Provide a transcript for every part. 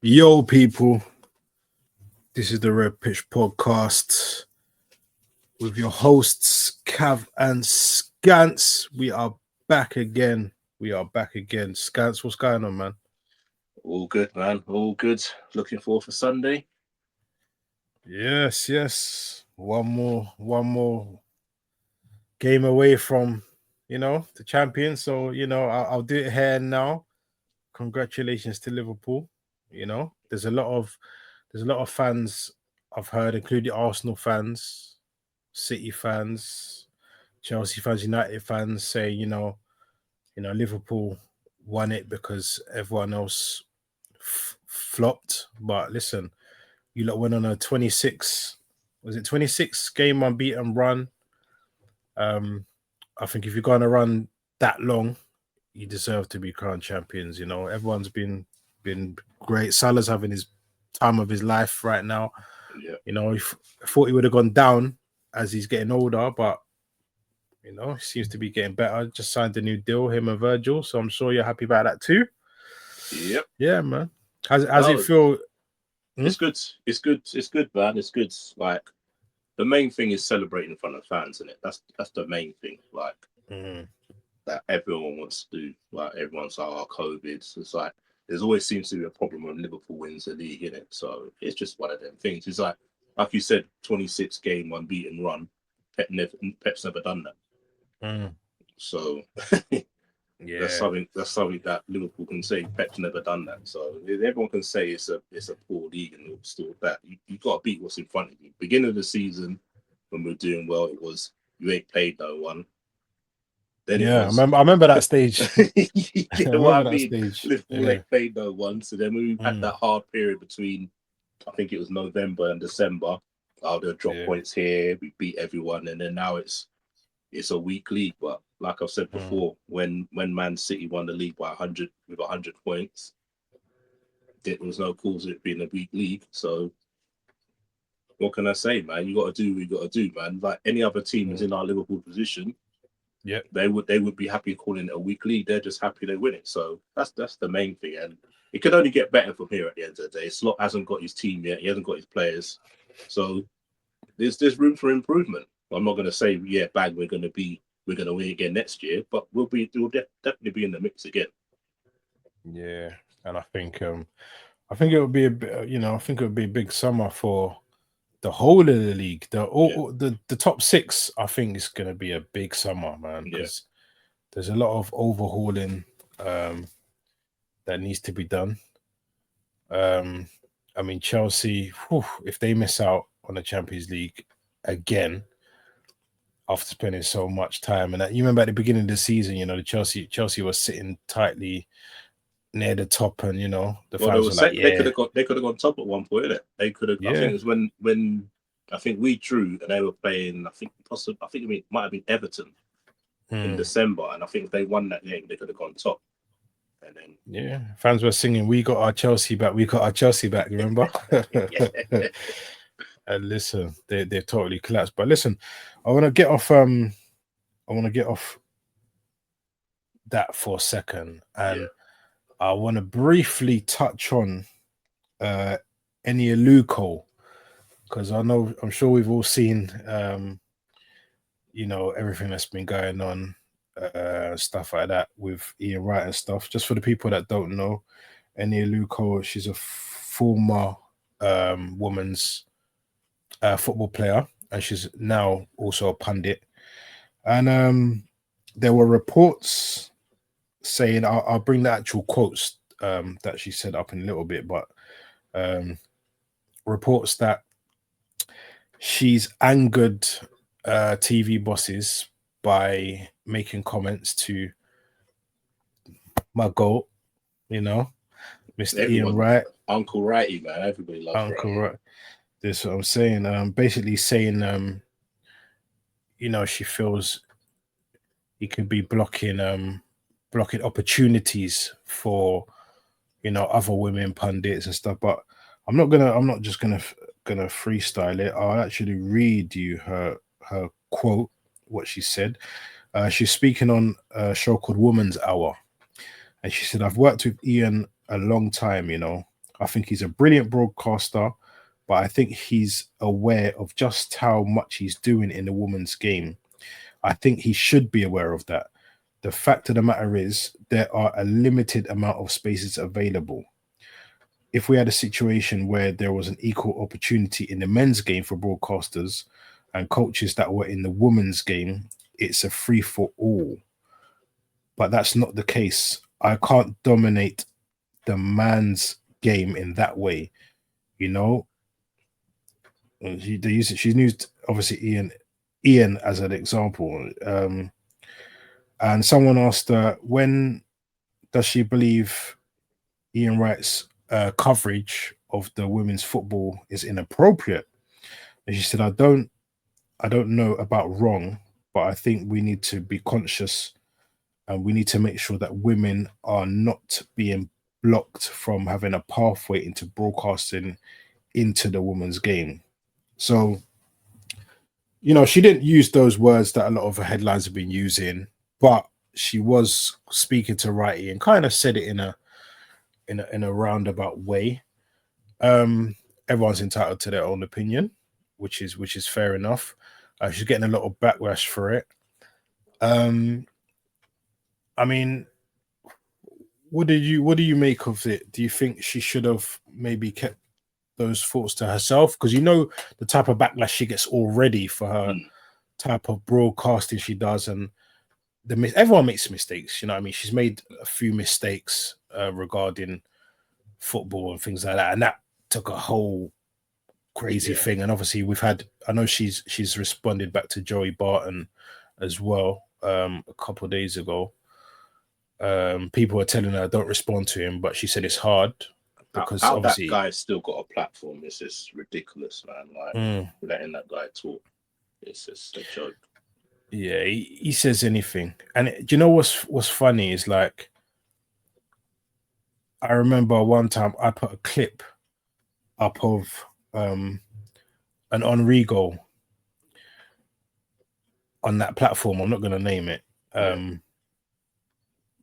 Yo, people, this is the Red Pitch Podcast with your hosts, Cav and Scance. We are back again. Scance, what's going on, man? All good, man. All good. Looking forward for Sunday. Yes. One more game away from, the champion. So, I'll do it here now. Congratulations to Liverpool. There's a lot of fans I've heard, including Arsenal fans, City fans, Chelsea fans, United fans say, Liverpool won it because everyone else flopped. But listen, you lot went on a 26 game unbeaten run. Um, I think if you're going to run that long, you deserve to be crowned champions. Everyone's been great. Salah's having his time of his life right now. Yeah. I thought he would have gone down as he's getting older, but he seems to be getting better. Just signed a new deal, him and Virgil. So I'm sure you're happy about that too. Yep. Yeah, man. How's it feel? It's good. It's good. It's good, man. It's good. Like the main thing is celebrating in front of fans, isn't it? That's the main thing. Like that everyone wants to do. Like everyone's like, oh, COVID. So it's like there's always seems to be a problem when Liverpool wins the league, in it. So it's just one of them things. It's like you said, 26 game unbeaten run. Pep's never done that. So Yeah, that's something that Liverpool can say. Pep's never done that. So everyone can say it's a poor league and still that you got to beat what's in front of you. Beginning of the season when we were doing well, it was you ain't played no one. Then it yeah. was I remember that stage. you I know what remember I that mean? stage. Liverpool Yeah. ain't played no one. So then we had that hard period between I think it was November and December. Oh, they'll drop points here. We beat everyone, and then now it's a weak league. But like I've said before, when Man City won the league by 100 with 100 points, there was no cause of it being a weak league. So what can I say, man? You got to do what you got to do, man. Like any other team is in our Liverpool position, Yeah. they would be happy calling it a weak league. They're just happy they win it. So that's the main thing, and it could only get better from here at the end of the day. Slot hasn't got his team yet. He hasn't got his players, so there's room for improvement. I'm not going to say bang, we're going to win again next year, but we'll definitely be in the mix again. Yeah, and I think it would be a bit, I think it would be a big summer for the whole of the league. The top six, I think, is going to be a big summer, man, because there's a lot of overhauling that needs to be done. I mean, Chelsea, if they miss out on the Champions League again after spending so much time, and you remember at the beginning of the season, the Chelsea was sitting tightly near the top, and the Well, they fans were were like, saying they yeah, could have gone top at one point. Innit? They could have. I think yeah. it was when I think we drew and they were playing. I think it might have been Everton in December, and I think if they won that game, they could have gone top. And then Yeah, fans were singing, "We got our Chelsea back. We got our Chelsea back." Remember? And listen, they've totally collapsed. But listen, I want to get off. I want to get off that for a second, and I want to briefly touch on any Aluko, because I'm sure we've all seen everything that's been going on, stuff like that with Ian Wright and stuff. Just for the people that don't know, Eni Aluko, she's a former women's football player, and she's now also a pundit. And there were reports saying, I'll bring the actual quotes that she said up in a little bit, but reports that she's angered TV bosses by making comments to my goat, Mr. Ian Wright. Uncle Wrighty, man. Everybody loves Uncle Wrighty. Wright. This is what I'm saying. Basically saying, she feels he could be blocking opportunities for, other women pundits and stuff. But I'm not just gonna freestyle it. I'll actually read you her quote, what she said. She's speaking on a show called Woman's Hour, and she said, "I've worked with Ian a long time. I think he's a brilliant broadcaster, but I think he's aware of just how much he's doing in the women's game. I think he should be aware of that. The fact of the matter is, there are a limited amount of spaces available. If we had a situation where there was an equal opportunity in the men's game for broadcasters and coaches that were in the women's game, it's a free for all. But that's not the case. I can't dominate the man's game in that way, you know. She's used obviously Ian as an example. And someone asked her, when does she believe Ian Wright's coverage of the women's football is inappropriate? And she said, I don't know about wrong, but I think we need to be conscious and we need to make sure that women are not being blocked from having a pathway into broadcasting into the women's game. So, you know, she didn't use those words that a lot of her headlines have been using, but she was speaking to Wrighty and kind of said it in a roundabout way. Everyone's entitled to their own opinion, which is fair enough. She's getting a lot of backlash for it. I mean, what do you make of it? Do you think she should have maybe kept those thoughts to herself? Because you know the type of backlash she gets already for her type of broadcasting she does, and everyone makes mistakes. You know what I mean? She's made a few mistakes regarding football and things like that, and that took a whole crazy thing. And obviously I know she's responded back to Joey Barton as well a couple of days ago. People are telling her don't respond to him, but she said it's hard because how obviously that guy's still got a platform is just ridiculous, man. Like letting that guy talk, it's just a joke. Yeah, he says anything. And do you know what's funny is, like, I remember one time I put a clip up of an Henri goal on that platform. I'm not going to name it.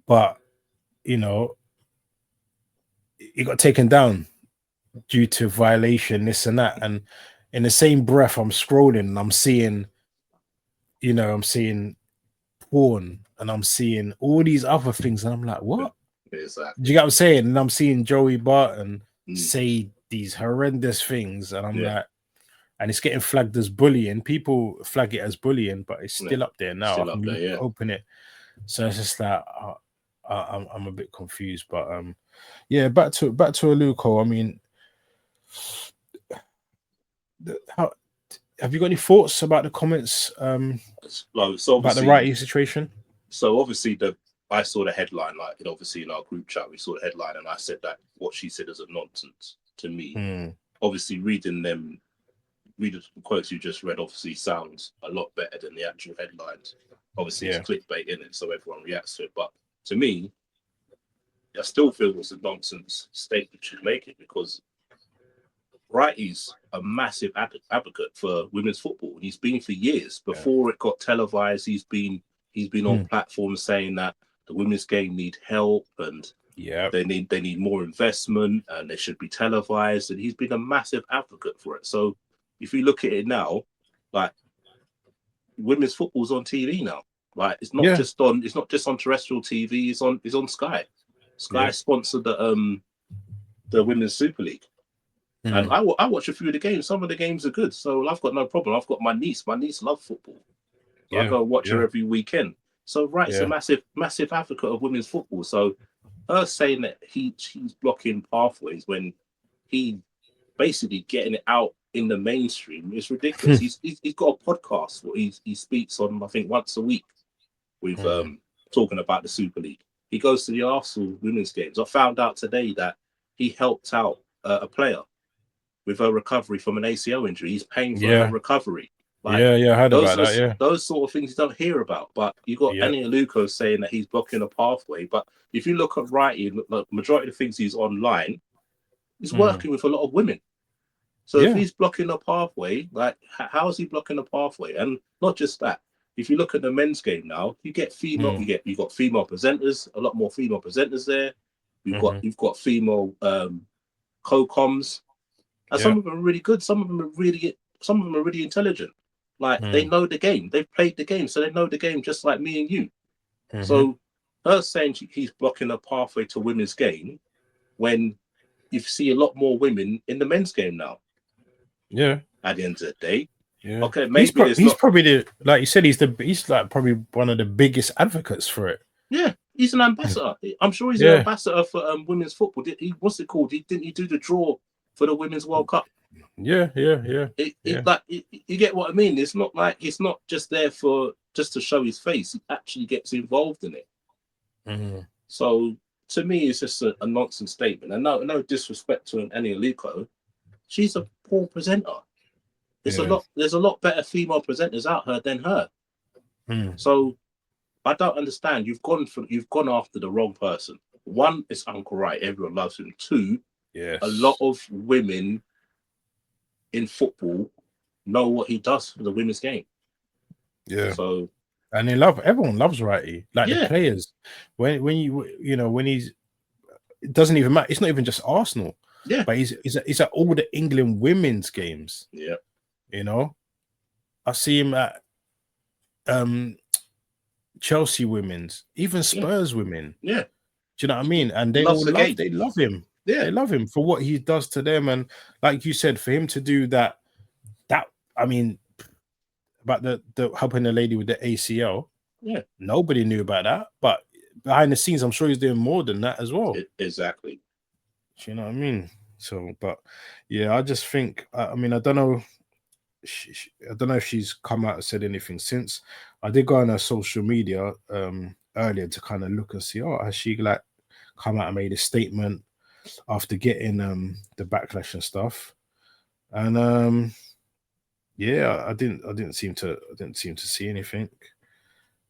But, you know, it got taken down due to violation, this and that. And in the same breath, I'm scrolling and I'm seeing porn and I'm seeing all these other things. And I'm like, what? Exactly. Do you get what I'm saying? And I'm seeing Joey Barton say these horrendous things. And I'm like, and it's getting flagged as bullying. People flag it as bullying, but it's still up there now. Still up there, open it. So it's just like I'm a bit confused. But yeah, back to Aluko. I mean, how have you got any thoughts about the comments so about the Wrighty situation? So obviously I saw the headline, like, and obviously in our group chat we saw the headline, and I said that what she said is a nonsense to me. Obviously reading the quotes you just read obviously sounds a lot better than the actual headlines. Obviously it's clickbait in it, so everyone reacts to it. But to me, I still feel it's a nonsense statement she's making, because Wrighty's a massive advocate for women's football. He's been for years. Before it got televised, he's been on platforms saying that the women's game need help and they need more investment and they should be televised. And he's been a massive advocate for it. So if you look at it now, like, women's football's on TV now. Like, it's not just on terrestrial TV. It's on Sky. Sky sponsored the Women's Super League. And I watch a few of the games. Some of the games are good, so I've got no problem. I've got my niece. My niece loves football. I go watch her every weekend. So Wright's a massive advocate of women's football. So her saying that she's blocking pathways when he basically getting it out in the mainstream is ridiculous. He's got a podcast where he speaks on, I think, once a week with talking about the Super League. He goes to the Arsenal women's games. I found out today that he helped out a player with her recovery from an ACL injury. He's paying for her recovery. Like, I heard about that. Yeah, those sort of things you don't hear about. But you got Aluko saying that he's blocking a pathway. But if you look at Wrighty, the majority of the things he's online, he's working with a lot of women. So if he's blocking a pathway, like, how is he blocking a pathway? And not just that. If you look at the men's game now, you get female. You got female presenters. A lot more female presenters there. You've got female co-coms, and some of them are really good. Some of them are really intelligent. Like they know the game. They've played the game, so they know the game just like me and you. So her saying he's blocking a pathway to women's game when you see a lot more women in the men's game now. Yeah. At the end of the day. Yeah. Okay, maybe he's probably the, like you said, he's like probably one of the biggest advocates for it. Yeah, he's an ambassador. I'm sure he's an ambassador for women's football. What's it called? Didn't he do the draw for the Women's World Cup? Yeah. You get what I mean? It's not just there just to show his face. He actually gets involved in it. So to me, it's just a nonsense statement. And no disrespect to any Aluko, she's a poor presenter. There's a lot better female presenters out here than her. So I don't understand. You've gone after the wrong person. One, it's Uncle Wright. Everyone loves him. Two, a lot of women in football know what he does for the women's game. Yeah. So, and everyone loves Wrighty. Like the players, when he's, it doesn't even matter. It's not even just Arsenal. Yeah. But he's at all the England women's games. Yeah. You know, I see him at Chelsea women's, even Spurs women. Yeah. Do you know what I mean? And they love him. Yeah. They love him for what he does to them. And like you said, for him to do that, I mean, about the helping the lady with the ACL. Yeah. Nobody knew about that. But behind the scenes, I'm sure he's doing more than that as well. Exactly. Do you know what I mean? So, but yeah, I just think, I mean, I don't know. I don't know if she's come out and said anything since. I did go on her social media earlier to kind of look and see, has she like come out and made a statement after getting the backlash and stuff. And I didn't seem to see anything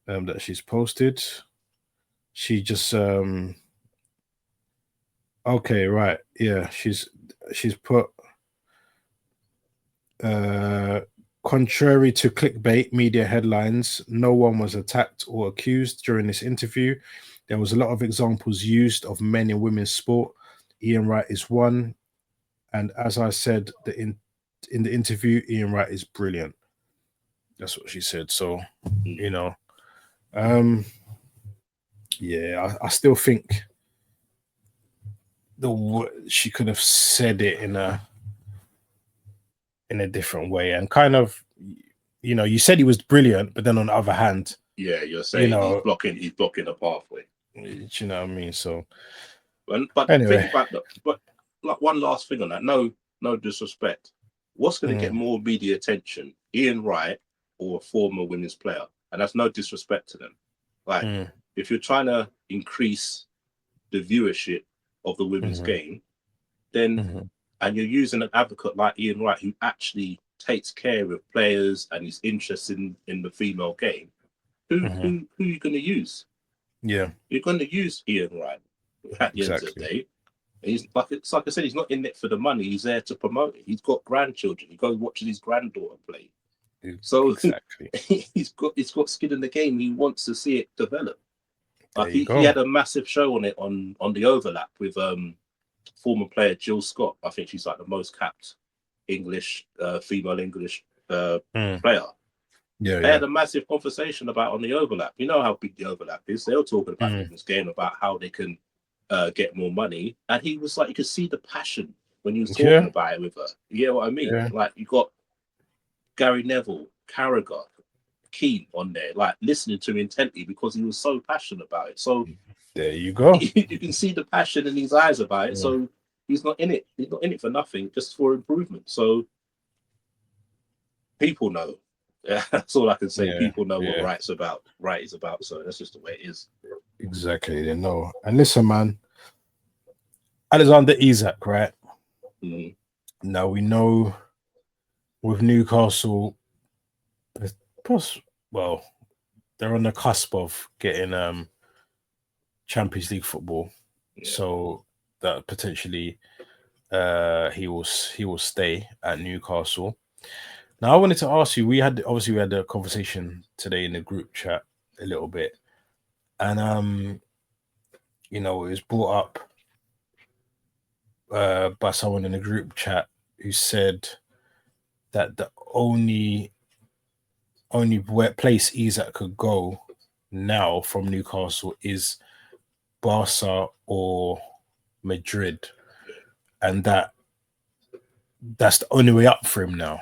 that she's posted. She just okay, right, yeah, she's put contrary to clickbait media headlines, no one was attacked or accused during this interview. There was a lot of examples used of men in women's sport. Ian Wright is one, and as I said in the interview, Ian Wright is brilliant. That's what she said. So, you know, yeah, I still think she could have said it in a different way, and kind of, you know, you said he was brilliant, but then on the other hand, yeah, you're saying he's blocking a pathway. Do you know what I mean? So, but anyway, think about that. But like one last thing on that, no disrespect. What's going to get more media attention, Ian Wright or a former women's player? And that's no disrespect to them. Like, if you're trying to increase the viewership of the women's game, then and you're using an advocate like Ian Wright, who actually takes care of players and is interested in the female game, who are you going to use? Yeah, you're going to use Ian Wright at the end of the day. And he's like I said, he's not in it for the money. He's there to promote it. He's got grandchildren. He goes watching his granddaughter play. So exactly, he's got skin in the game. He wants to see it develop. Like he had a massive show on it on the overlap with former player Jill Scott. I think she's like the most capped English female English player. Yeah, they had a massive conversation about on the overlap. You know how big the overlap is. They were talking about this game, about how they can get more money, and he was like, you could see the passion when he was talking about it with her. You know what I mean? Yeah. Like you got Gary Neville, Carragher, Keane on there, like listening to him intently because he was so passionate about it. So there you go. You can see the passion in his eyes about it. So he's not in it. He's not in it for nothing, just for improvement. So people know. Yeah, that's all I can say. People know what Wright is about. So that's just the way it is. Exactly. They know. And listen, man, Alexander Isak, right? Now we know with Newcastle, well, they're on the cusp of getting Champions League football, so that potentially he will stay at Newcastle. Now, I wanted to ask you. We had a conversation today in the group chat a little bit, and you know, it was brought up by someone in the group chat who said that the only place Isak could go now from Newcastle is Barca or Madrid, and that's the only way up for him now.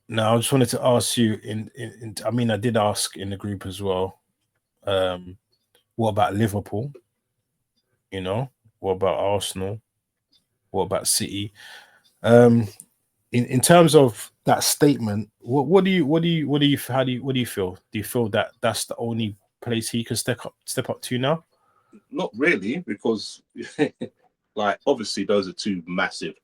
Now I just wanted to ask you I mean, I did ask in the group as well, what about Liverpool? You know, what about Arsenal? What about City? In terms of that statement, what do you feel? Do you feel that that's the only place he can step up to now? Not really, because like obviously those are two massive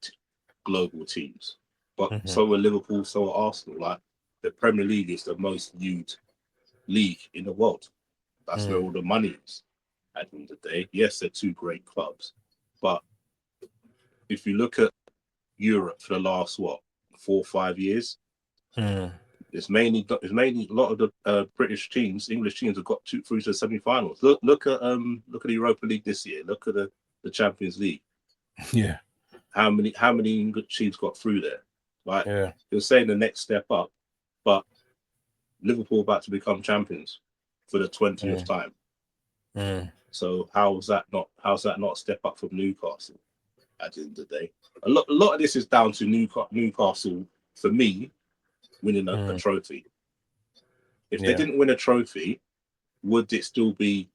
global teams, but so are Liverpool, so are Arsenal. Like the Premier League is the most viewed league in the world. That's where all the money is. At the end of the day, yes, they're two great clubs, but if you look at Europe for the last 4 or 5 years, it's mainly a lot of the British teams, English teams have got through to the semi-finals. Look at the Europa League this year. Look at the Champions League. Yeah, how many English teams got through there? Like you're saying the next step up, but Liverpool about to become champions for the 20th time. So how's that not a step up from Newcastle? At the end of the day, a lot of this is down to Newcastle for me winning a trophy. If they didn't win a trophy, would it still be,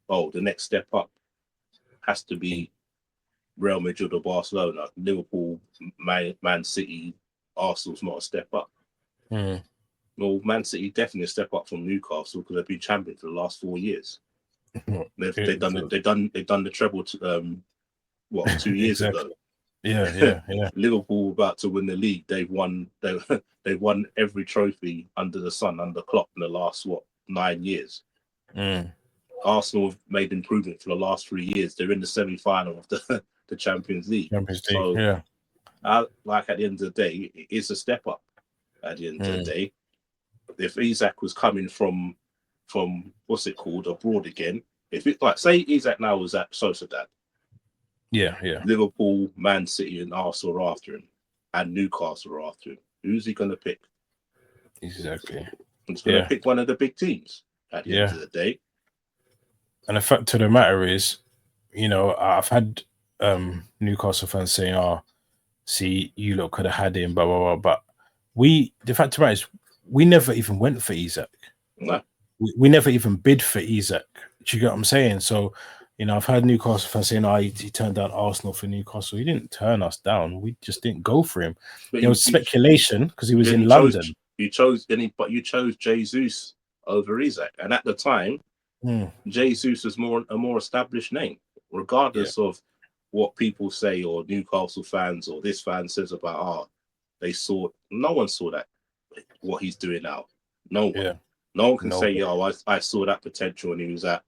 the next step up has to be Real Madrid or Barcelona? Liverpool, Man City, Arsenal's not a step up. Well, Man City definitely a step up from Newcastle because they've been champion for the last 4 years. They've done the treble 2 years ago. Yeah. Liverpool about to win the league. They've won every trophy under the sun, under Klopp in the last 9 years. Arsenal have made improvement for the last 3 years. They're in the semi-final of the Champions League. So, like at the end of the day, it is a step up. At the end of the day, if Isak was coming from what's it called, abroad again, if it like say Isak now was at Sociedad. Yeah. Liverpool, Man City, and Arsenal are after him, and Newcastle are after him. Who's he going to pick? Exactly. He's going to pick one of the big teams at the end of the day. And the fact of the matter is, I've had Newcastle fans saying, "Oh, see, you lot could have had him," blah blah blah. But the fact of the matter is, we never even went for Isak. No. We never even bid for Isak. Do you get what I'm saying? So, I've had Newcastle fans saying, he turned down Arsenal for Newcastle. He didn't turn us down. We just didn't go for him. But there was speculation because he was in London. You chose Jesus over Isak. And at the time, Jesus was a more established name, regardless of what people say or Newcastle fans or this fan says about, no one saw that, what he's doing now. No one. Yeah. No one can say, I saw that potential when he was at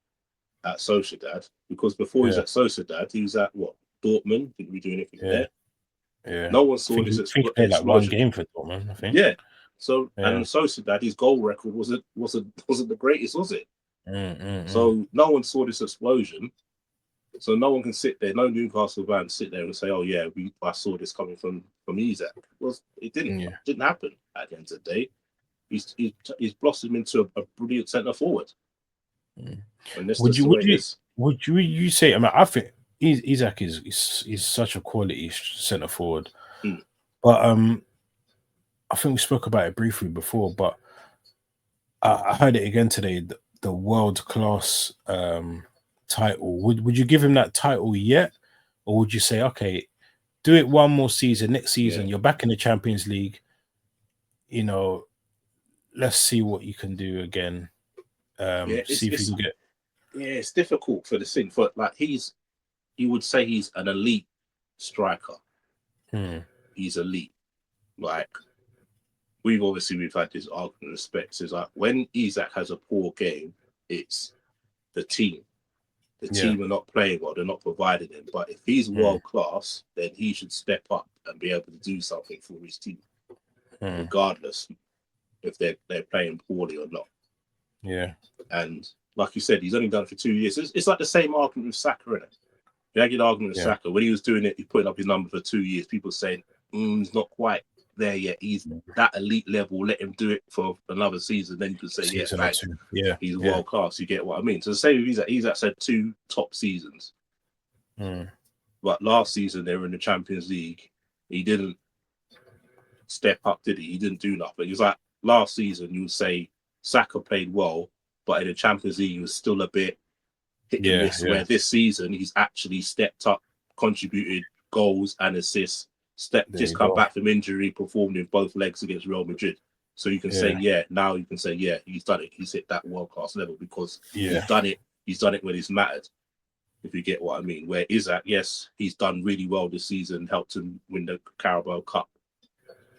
Sociedad, because before he was at Sociedad, he was at Dortmund. Didn't we do anything there? Yeah. No one saw this. I think he played like one game for Dortmund, I think. Yeah. So and Sociedad, his goal record wasn't the greatest, was it? So no one saw this explosion. So no one can sit there. No Newcastle fan sit there and say, "Oh yeah, I saw this coming from Isak." Well, it didn't. It didn't happen at the end of the day. He's blossomed into a brilliant centre forward. And would you say? I mean, I think Isak is such a quality centre forward. But I think we spoke about it briefly before. But I heard it again today. The world class title. Would you give him that title yet, or would you say, okay, do it one more season? Next season, you're back in the Champions League. Let's see what you can do again. See if you can get. Yeah, it's difficult for the thing. For like, you would say he's an elite striker. He's elite. Like, we've had this argument respect. Is like when Isak has a poor game, it's the team. The team are not playing well, they're not providing him. But if he's world class, then he should step up and be able to do something for his team. Regardless if they're playing poorly or not. Yeah. And like you said, he's only done it for 2 years. It's like the same argument with Saka, isn't it? You had an argument with Yeah. Saka when he was doing it. He putting up his number for 2 years. People saying he's not quite there yet. He's that elite level. Let him do it for another season. Then you could say, yeah, bang, he's world class. You get what I mean? So the same with Isak said 2 top seasons. But last season they were in the Champions League. He didn't step up, did he? He didn't do nothing. He was like last season. You would say Saka played well, but in the Champions League he was still a bit hit and miss. Where this season he's actually stepped up, contributed goals and assists. Just come back from injury, performed in both legs against Real Madrid. So you can say, now you can say, he's done it. He's hit that world class level because he's done it. He's done it when it's mattered. If you get what I mean. Where Isak, yes, he's done really well this season, helped him win the Carabao Cup.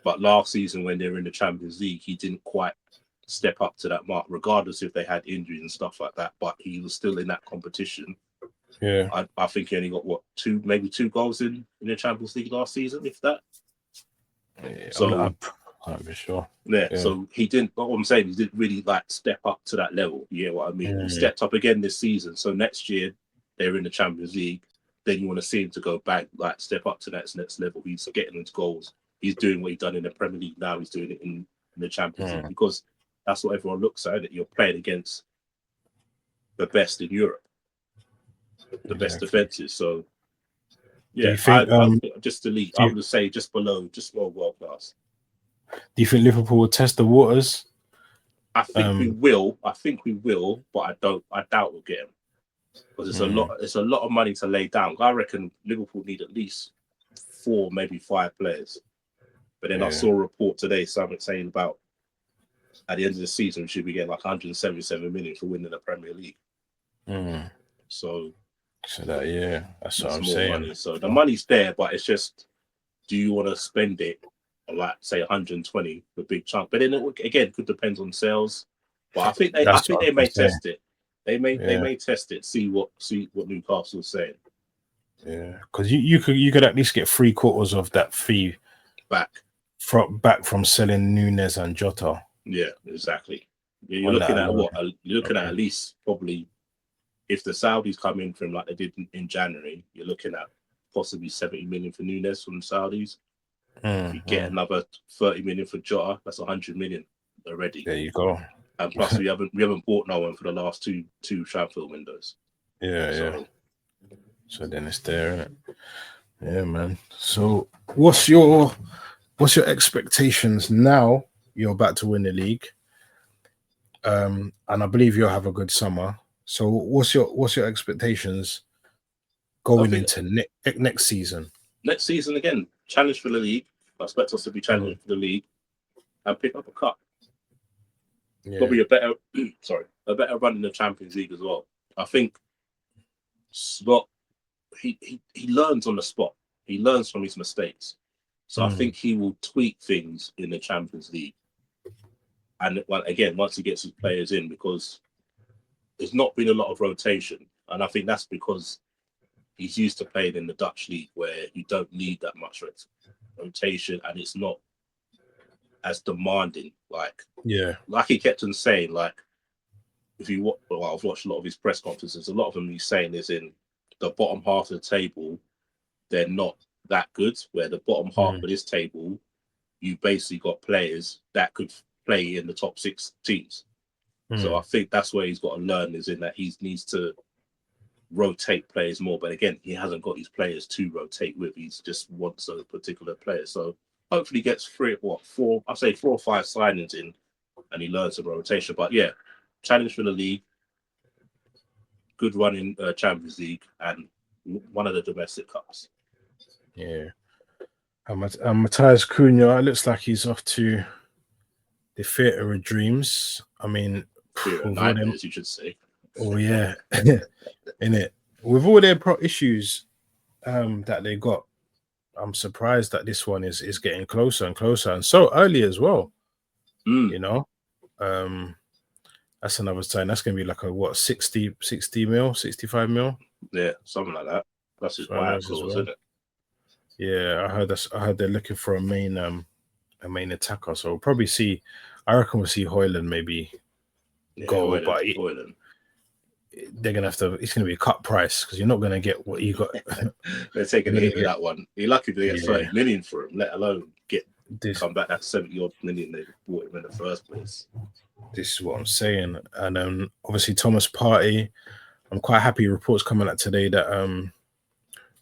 But last season, when they were in the Champions League, he didn't quite step up to that mark, regardless if they had injuries and stuff like that. But he was still in that competition. Yeah, I think he only got maybe 2 goals in the Champions League last season, if that. Yeah, so I'm not sure. Yeah, so he didn't. What I'm saying, he didn't really like step up to that level. You know what I mean? He stepped up again this season. So next year they're in the Champions League. Then you want to see him to go back, like step up to that next level. He's getting into goals. He's doing what he's done in the Premier League. Now he's doing it in the Champions League because that's what everyone looks at. That you're playing against the best in Europe, the best defenses. So yeah, just delete. I would say just below, just more world class. Do you think Liverpool will test the waters? I think we will. But I doubt we'll get him because it's a lot of money to lay down. I reckon Liverpool need at least 4, maybe 5 players. But then I saw a report today, something saying about at the end of the season we should be getting like 177 million for winning the Premier League. So that's what I'm saying. Money. So the money's there, but it's just, do you want to spend it? Like say 120, the big chunk, but then it could depend on sales. But I think they may test it. They may test it, see what Newcastle's saying. Yeah, because you could at least get 3/4 of that fee back from selling Nunes and Jota. Yeah, exactly. You're looking at what? You're looking at least probably, if the Saudis come in from like they did in January, you're looking at possibly 70 million for Nunes from the Saudis. If you get another 30 million for Jota, that's 100 million already. There you go. And plus, we haven't bought no one for the last two transfer windows. So then it's there, isn't it? Yeah, man. So what's your expectations now? You're about to win the league, and I believe you'll have a good summer. So what's your expectations going into next season? Next season again, challenge for the league. I expect us to be challenging for the league and pick up a cup. Probably a better run in the Champions League as well. I think Slot, he learns on the spot. He learns from his mistakes. So I think he will tweak things in the Champions League. And again, once he gets his players in, because there's not been a lot of rotation. And I think that's because he's used to playing in the Dutch league where you don't need that much rotation and it's not as demanding. Like he kept on saying, like, if you I've watched a lot of his press conferences, a lot of them he's saying is in the bottom half of the table, they're not that good, where the bottom half of this table, you basically got players that could play in the top 6 teams. So I think that's where he's got to learn, is in that he needs to rotate players more. But again, he hasn't got his players to rotate with. He just wants a particular player. So hopefully he gets 4 or 5 signings in and he learns the rotation. But yeah, challenge for the league, good run in Champions League and one of the domestic cups. Yeah. Matthias Cunha, it looks like he's off to the theatre of dreams. I mean, nightmares, you should say. Oh yeah, in it with all their issues that they got, I'm surprised that this one is getting closer and closer, and so early as well. You know, that's another sign. That's gonna be like a 60 mil, 65 mil. Yeah, something like that. That's his buyout clause, isn't it? Yeah, I heard they're looking for a main attacker. So we'll probably I reckon we'll see Højlund maybe go, but Højlund. they're gonna have to. It's gonna be a cut price because you're not gonna get what you got. They're taking a hit with that one. You're lucky to get 30 million for him, let alone come back that 70 odd million they bought him in the first place. This is what I'm saying, and obviously Thomas Partey. I'm quite happy. Reports coming out today that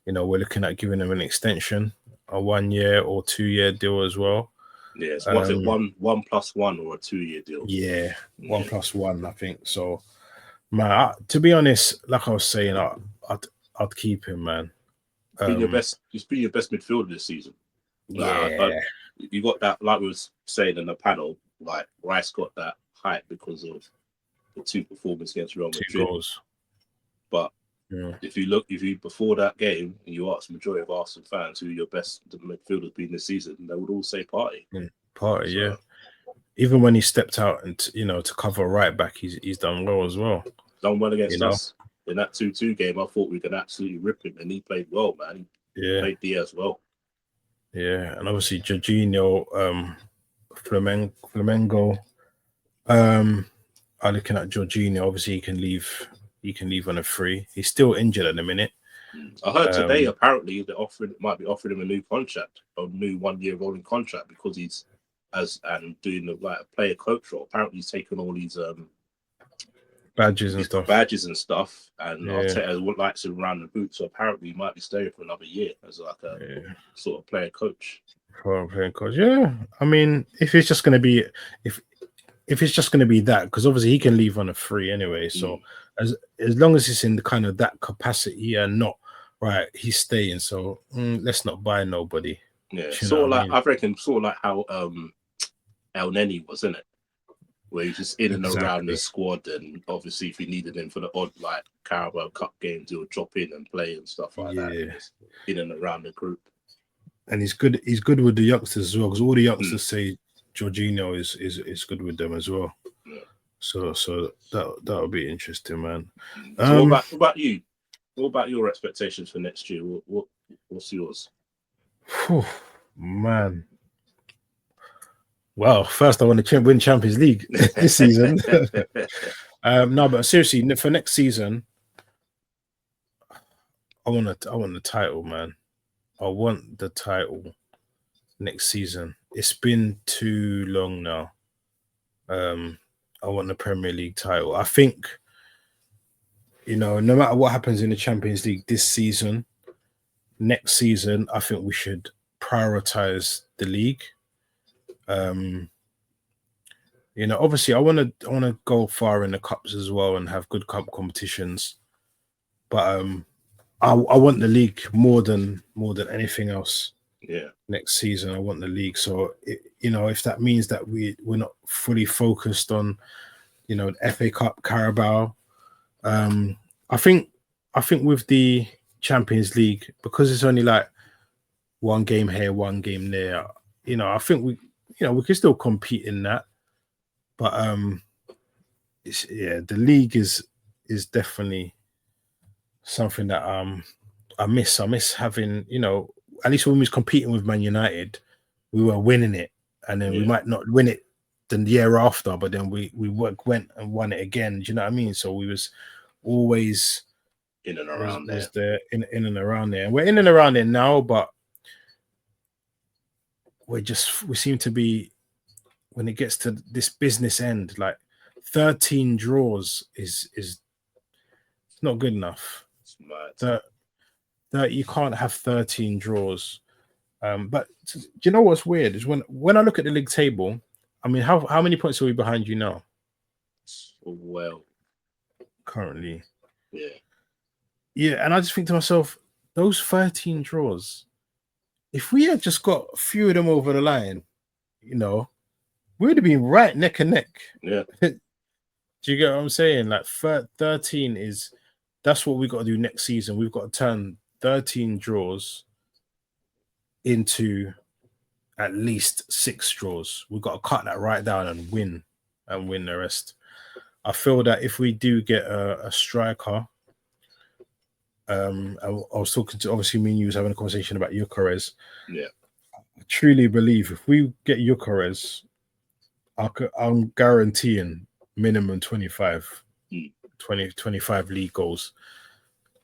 we're looking at giving him an extension, a 1 year or 2 year deal as well. Yeah, so what's it, 1+1 or a 2 year deal? Yeah, 1+1, I think. So, man, to be honest, like I was saying, I'd keep him, man. He's been your best midfielder this season. You got that, like we was saying in the panel, like Rice got that hype because of the 2 performances against Real Madrid. 2 goals. But if you before that game and you ask the majority of Arsenal fans who your best midfielder's been this season, they would all say Partey. Partey, yeah. Even when he stepped out and to cover right back, he's done well as well. Done well against us in that 2-2 game. I thought we could absolutely rip him, and he played well, man. He played Diaz well. Yeah, and obviously Jorginho, Flamengo, are looking at Jorginho. Obviously, he can leave on a free. He's still injured at the minute. I heard today apparently they might be offering him a new contract, a new 1 year rolling contract because he's doing a player coach role. Apparently, he's taken all these badges and stuff, and Arteta would like to around the boot. So apparently, he might be staying for another year as like a sort of player coach. Yeah. I mean, if it's just going to be if it's just going to be that, because obviously he can leave on a free anyway. So as long as it's in the kind of that capacity and not right, he's staying. So let's not buy nobody. Yeah, sort of I reckon sort of like how El Neni was, isn't it? Where he's just in and around the squad, and obviously if you needed him for the odd like Carabao Cup games, he'll drop in and play and stuff like that. In and around the group. And he's good. He's good with the youngsters as well, because all the youngsters say Jorginho is good with them as well. Yeah. So that'll be interesting, man. So what about you? What about your expectations for next year? What's yours? Man. Well, first I want to win Champions League this season. No, but seriously, for next season, I want the title, man. I want the title next season. It's been too long now. I want the Premier League title. I think, no matter what happens in the Champions League this season, next season, I think we should prioritize the league. Obviously I want to go far in the cups as well and have good cup competitions, but I want the league more than anything else. Yeah, next season I want the league. So if that means that we're not fully focused on the FA Cup, Carabao, I think with the Champions League, because it's only like one game here, one game there, I think we can still compete in that. But the league is definitely something that I miss. I miss having, at least when we was competing with Man United, we were winning it, and then we might not win it the year after, but then we went and won it again. Do you know what I mean? So we was always in and around there. In and around there. And we're in and around there now, but we seem to be, when it gets to this business end, like 13 draws is not good enough. That you can't have 13 draws. But do you know what's weird is when I look at the league table, I mean, how many points are we behind you now? Well, currently. Yeah, and I just think to myself, those 13 draws, if we had just got a few of them over the line, we'd have been right neck and neck. Yeah. Do you get what I'm saying? Like 13 that's what we got to do next season. We've got to turn 13 draws into at least 6 draws. We've got to cut that right down and win the rest. I feel that if we do get a striker, I was talking to, obviously me and you was having a conversation about Gyökeres. Yeah. I truly believe if we get Gyökeres, I'm guaranteeing minimum 25 20, 25 league goals,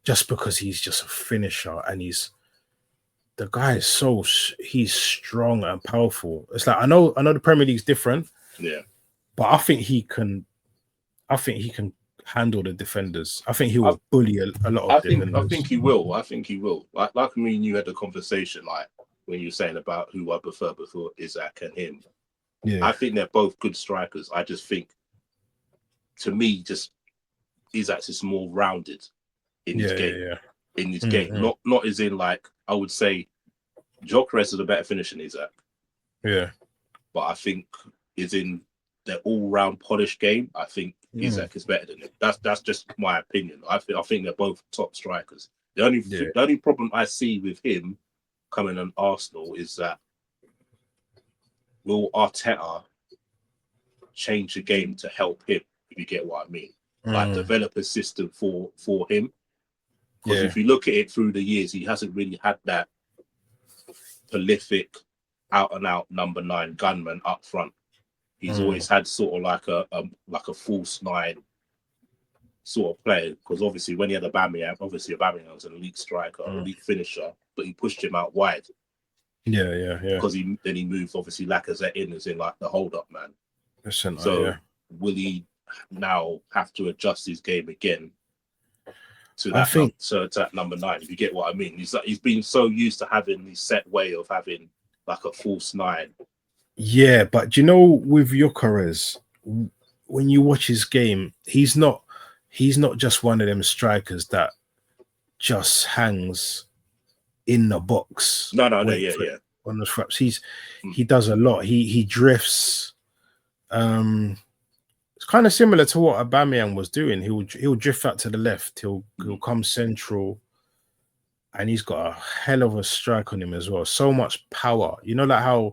just because he's just a finisher, and the guy is he's strong and powerful. It's like I know the Premier League's different, but I think he can handle the defenders. I think he will bully a lot of defenders. I think he will. Like me and you had a conversation, like when you were saying about who I prefer before Isak and him. Yeah. I think they're both good strikers. I just think, to me, just Isak's is more rounded in his game. Yeah. In his game, not as in, like, I would say Gyökeres is a better finisher than Isak. Yeah. But I think is in the all-round polished game, I think Isak is better than him. That's just my opinion. I think they're both top strikers. The only problem I see with him coming on Arsenal is that will Arteta change the game to help him, if you get what I mean? Like, develop a system for him. Because if you look at it through the years, he hasn't really had that prolific, out-and-out number 9 gunman up front. He's always had sort of like a false 9 sort of player. Because obviously, when he had Aubameyang was an elite striker, elite finisher, but he pushed him out wide. Yeah. Because he moved obviously Lacazette in as in like the hold-up man. Will he now have to adjust his game again to that number 9? If you get what I mean, he's been so used to having this set way of having like a false 9. Yeah, but you know, with Gyökeres, when you watch his game, he's not just one of them strikers that just hangs in the box. No, on the straps. He does a lot. He drifts. It's kind of similar to what Aubameyang was doing. He'll drift out to the left. He'll come central, and he's got a hell of a strike on him as well. So much power. You know, like how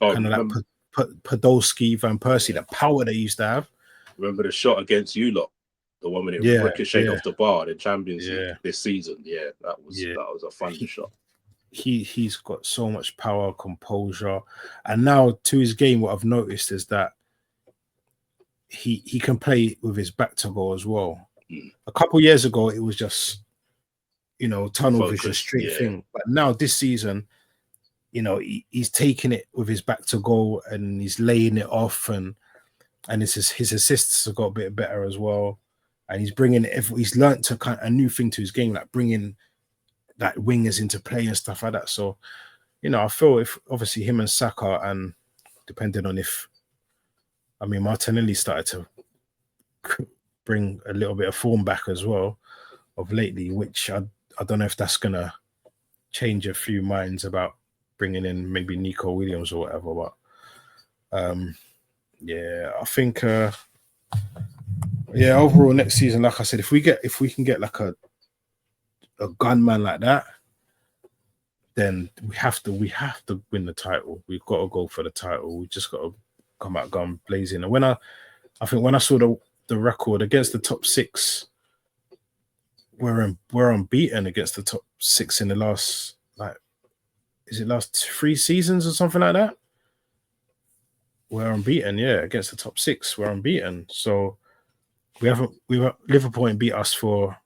kind of like Podolski, Van Persie, the power they used to have. Remember the shot against you lot, the one when it ricocheted off the bar in Champions League this season. Yeah, that was a fun shot. He's got so much power, composure, and now to his game, what I've noticed is that he can play with his back to goal as well. A couple years ago, it was just tunnel vision, straight thing. But now this season, he's taking it with his back to goal and he's laying it off, and his assists have got a bit better as well. And he's bringing he's learnt to kind of a new thing to his game, like bringing that wingers into play and stuff like that. So, I feel if obviously him and Saka, and depending on Martinelli started to bring a little bit of form back as well of lately, which I don't know if that's gonna change a few minds about bringing in maybe Nico Williams or whatever. But I think overall next season, like I said, if we can get like a gunman like that, then we have to win the title. We've got to go for the title. We just got to come out gun blazing. And when I saw the record against the top 6, we're unbeaten against the top 6 in the last last 3 seasons or something like that. We're unbeaten, against the top 6. We're unbeaten. So Liverpool beat us for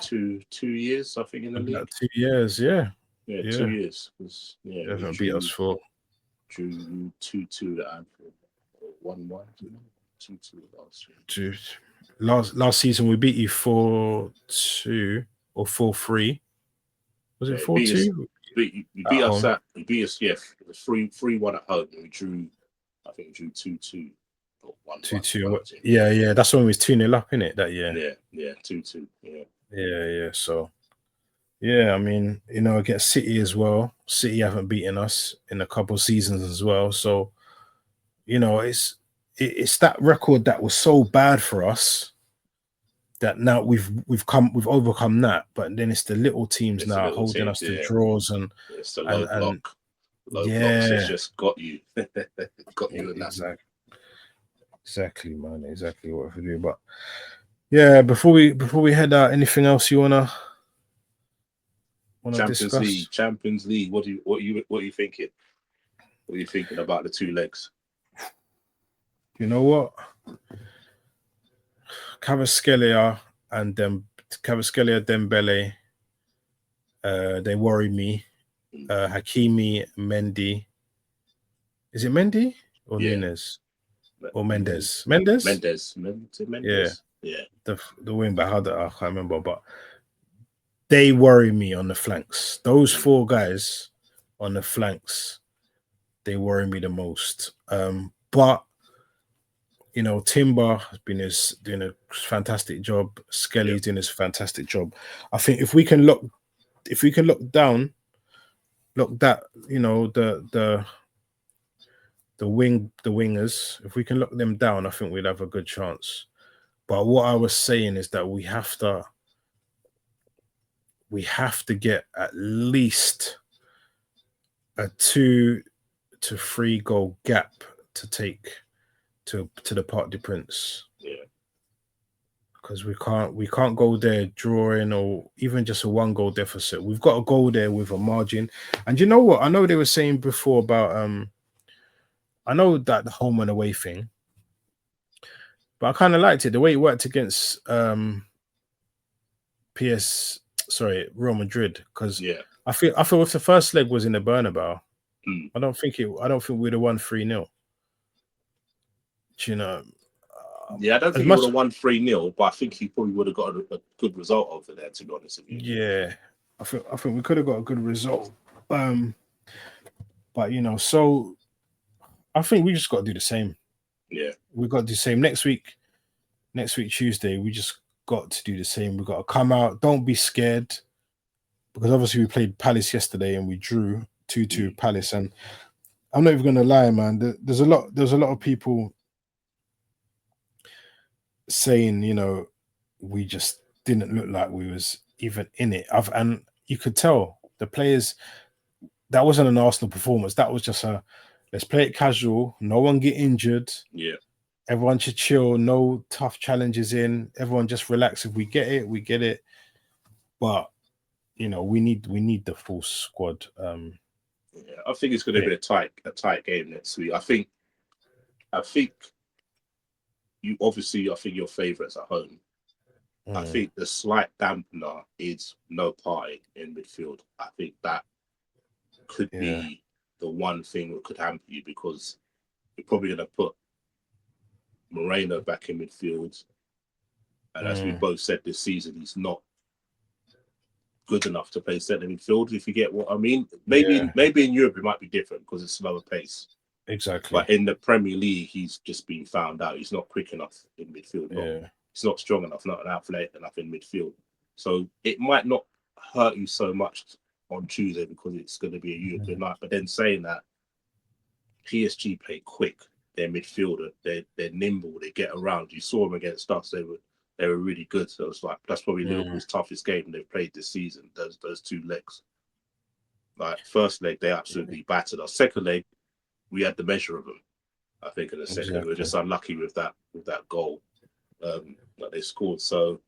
two years, I think, in the league. 2 years, 2 years. They haven't beat us for drew 2-2 that Anfield, 1-1, 2-2 last year. Last season we beat you 4-2 or 4-3. Was it 4-2? You beat us. You beat us. Yeah, it was 3-1 at home. And we drew. I think we drew 2-2 or 1-1. 2-2. Yeah. That's when we was 2-0 up, innit, that year. Yeah, 2-2. Yeah. So, against City as well. City haven't beaten us in a couple of seasons as well. So, it's that record that was so bad for us that now we've overcome that, but then it's the little teams now holding us to draws, and it's the low block. Low blocks has just got you. Got you in that. Exactly, man. Exactly what we do. But before we head out, anything else you wanna discuss? Champions League. What are you thinking? What are you thinking about the 2 legs? You know what? Kvaratskhelia and Kvaratskhelia, Dembele. They worry me. Hakimi, Mendy. Is it Mendy or Nunes or Mendes? Mendes. Yeah. Yeah. The wing back. I can't remember, but they worry me on the flanks. Those four guys on the flanks, they worry me the most. But you know, Timber has been doing a fantastic job. Skelly's doing this fantastic job. I think if we can look down, look that, you know, the wingers, if we can lock them down, I think we'd have a good chance. But what I was saying is that we have to get at least a 2 to 3 goal gap to take to the Parc des Princes. Yeah. Because we can't go there drawing or even just a 1 goal deficit. We've got to go there with a margin. And you know what? I know they were saying before about I know that the home and away thing, but I kind of liked it the way it worked against Real Madrid, because I feel if the first leg was in the Bernabeu, I don't think we'd have won 3-0. You know. Yeah, I don't think he would have won 3-0, but I think he probably would have got a good result over there, to be honest with you. Yeah, I think we could have got a good result. But you know, so I think we just got to do the same. Yeah, we got to do the same next week. Next week Tuesday, we just got to do the same. We got to come out. Don't be scared, because obviously we played Palace yesterday and we drew 2-2 Palace. And I'm not even gonna lie, man. There's a lot of people saying, you know, we just didn't look like we was even in it. And you could tell the players, that wasn't an Arsenal performance. That was just let's play it casual. No one get injured. Yeah. Everyone should chill. No tough challenges in. Everyone just relax. If we get it, we get it. But you know, we need the full squad. Yeah, I think it's going to be a tight game next week. I think you obviously, I think your favourites at home. I think the slight dampener is no party in midfield. I think that could be the one thing that could hamper you, because you're probably going to put Moreno back in midfield. And as we both said this season, he's not good enough to play centre midfield, if you get what I mean. Maybe in Europe it might be different because it's slower pace. Exactly. But in the Premier League, he's just been found out. He's not quick enough in midfield. He's not strong enough, not athletic enough in midfield. So it might not hurt you so much on Tuesday because it's going to be a European night. But then saying that, PSG play quick. They're midfielder. They're nimble. They get around. You saw them against us. They were really good. So it's like that's probably Liverpool's toughest game they've played this season. Those 2 legs. Like first leg, they absolutely battered us. Second leg, we had the measure of them. I think in the second, we were just unlucky with that goal that they scored. So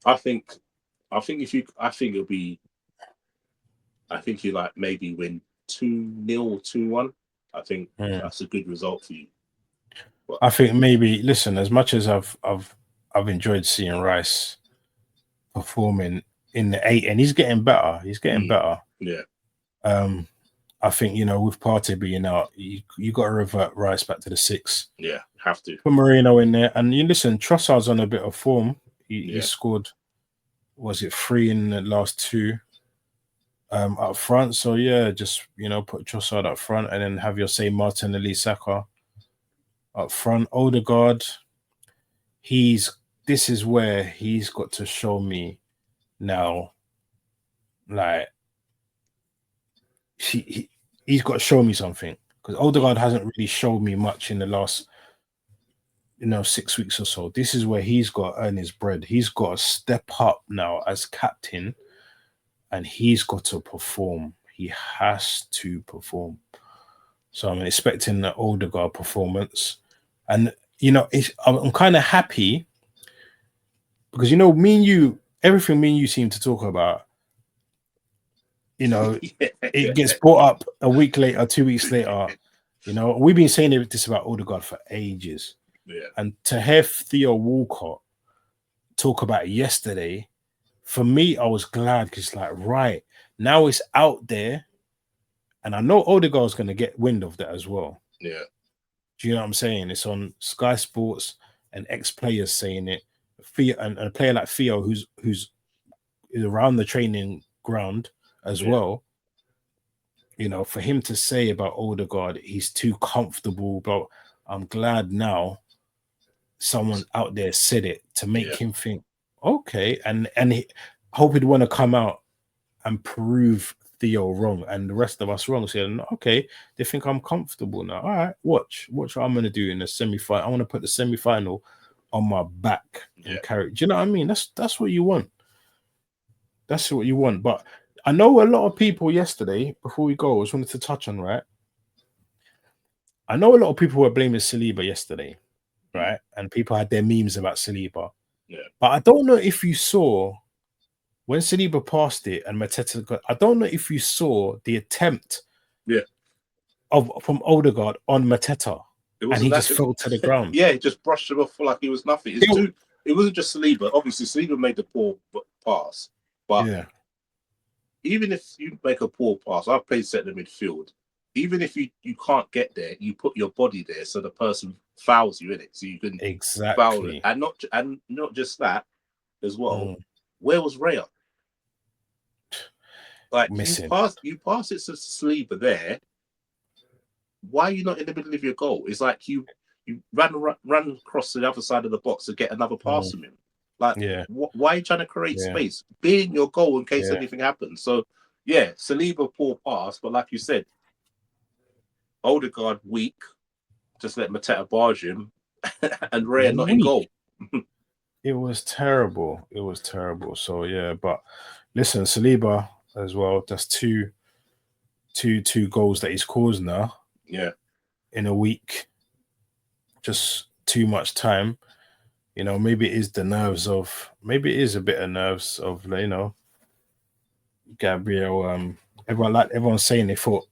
I think you like maybe win 2-0 or 2-1. I think that's a good result for you. But I think maybe, listen, as much as I've enjoyed seeing Rice performing in the 8, and he's getting better. Yeah. I think, you know, with Partey being out, you got to revert Rice back to the 6. Yeah, have to. Put Moreno in there. And you listen, Trossard's on a bit of form. He scored, was it 3 in the last 2 up front? So, yeah, just, you know, put Trossard up front and then have your say Martinelli, Saka up front. Odegaard, this is where he's got to show me now, like, he's got to show me something, because Odegaard hasn't really showed me much in the last, 6 weeks or so. This is where he's got to earn his bread. He's got to step up now as captain, and he's got to perform. He has to perform. So I'm expecting the Odegaard performance, and I'm kind of happy because me and you, everything me and you seem to talk about. It gets brought up a week later, 2 weeks later. We've been saying this about Odegaard for ages. Yeah. And to have Theo Walcott talk about it yesterday. For me, I was glad because, like, right now it's out there, and I know Odegaard's going to get wind of that as well. Yeah. Do you know what I'm saying? It's on Sky Sports and ex-players saying it. Theo, and a player like Theo, who's around the training ground as well. You know, for him to say about Odegaard, he's too comfortable. But I'm glad now someone out there said it to make him think, okay, and he, hope he'd want to come out and prove Theo wrong and the rest of us wrong. Saying, okay, they think I'm comfortable now. All right, watch what I'm gonna do in the semi-final. I want to put the semi-final on my back and carry. Do you know what I mean? That's what you want. That's what you want. But I know a lot of people yesterday, before we go, I just wanted to touch on, right? I know a lot of people were blaming Saliba yesterday, right? And people had their memes about Saliba. Yeah. But I don't know if you saw when Saliba passed it and Mateta got, I don't know if you saw the attempt from Odegaard on Mateta. And he just fell to the ground. Yeah, he just brushed him off like he was nothing. It wasn't just Saliba. Obviously, Saliba made the poor pass. But even if you make a poor pass, I've played centre midfield. Even if you can't get there, you put your body there so the person fouls you in it, so you can foul it. And not just that as well. Where was Raya? Like you pass it to Saliba there. Why are you not in the middle of your goal? It's like you ran across the other side of the box to get another pass from him. Like, why are you trying to create space? Be in your goal in case anything happens. So, Saliba poor pass, but like you said, Odegaard weak. Just let Mateta barge him, and Raya not in goal. It was terrible. It was terrible. So but listen, Saliba as well. That's two goals that he's caused now. Yeah, in a week. Just too much time. You know, maybe it is the nerves of. Maybe it is a bit of nerves of, you know, Gabriel. Everyone's saying they thought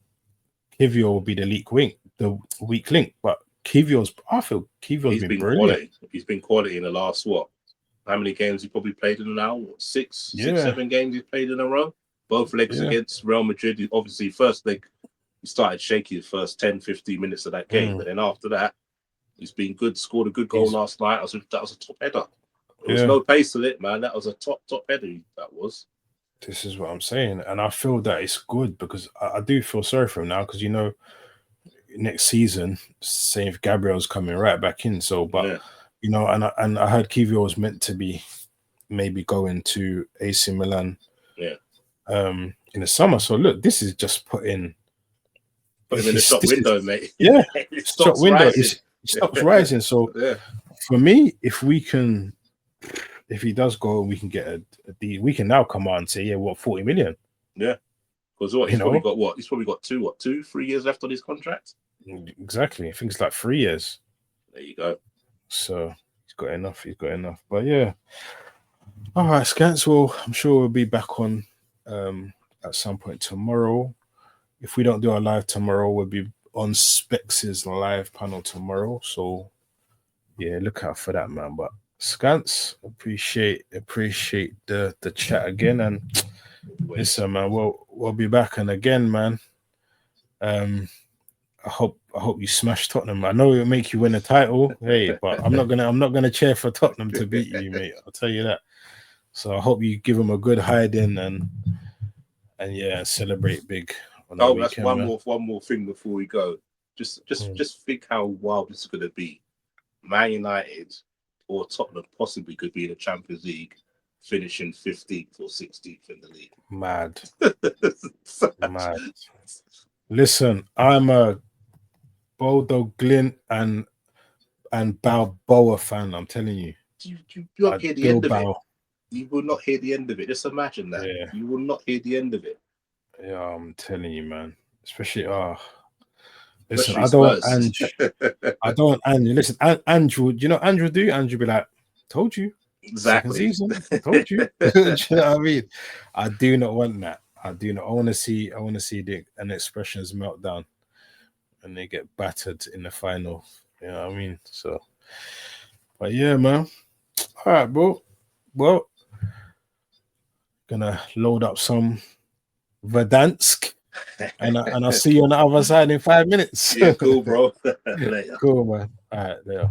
Kiwior will be the weak link, but I feel Kiwior's been brilliant. Quality. He's been quality in the last how many games he probably played in now? 7 games he's played in a row. Both legs against Real Madrid. Obviously, first leg he started shaky the first 10, 15 minutes of that game, but then after that, he's been good. Scored a good goal last night. That was a top header. There was no pace to it, man. That was a top header. That was. This is what I'm saying, and I feel that it's good because I do feel sorry for him now because, you know, next season, say if Gabriel's coming right back in. So, but you know, and I heard Kiwior was meant to be maybe going to AC Milan, in the summer. So look, this is just put him in the shop window, mate. Yeah, shop window. It stops rising. So for me, if he does go and we can get we can now come out and say, 40 million. Yeah. Because he's probably got 2, 3 years left on his contract. Exactly. I think it's like 3 years. There you go. So he's got enough. But yeah. All right, Scants. Well, I'm sure we'll be back on at some point tomorrow. If we don't do our live tomorrow, we'll be on Spex's live panel tomorrow. So yeah, look out for that, man. But Scants, appreciate the chat again, and listen, man, we'll be back. And again, man, I hope you smash Tottenham. I know it'll make you win a title, but I'm not gonna cheer for Tottenham to beat you, mate. I'll tell you that. So I hope you give them a good hiding and celebrate big. That's one more thing before we go. Just think how wild this is going to be. Man United or Tottenham possibly could be in the Champions League, finishing 15th or 16th in the league. Mad. Mad. Listen, I'm a Bodo Glint and Balboa fan. I'm telling you. You won't hear the end of it. You will not hear the end of it. Just imagine that. Yeah. You will not hear the end of it. Yeah, I'm telling you, man. Especially, listen, I don't Andrew. Listen, Andrew, you know Andrew do? Andrew be like, told you. Exactly. Second season, told you. Do you know what I mean? I do not want that. I do not. I want to see an expressions meltdown and they get battered in the final. You know what I mean? So, but yeah, man. All right, bro. Well, gonna load up some Verdansk, and I'll see you on the other side in 5 minutes. Yeah, cool, bro. Later. Cool, man. All right, there.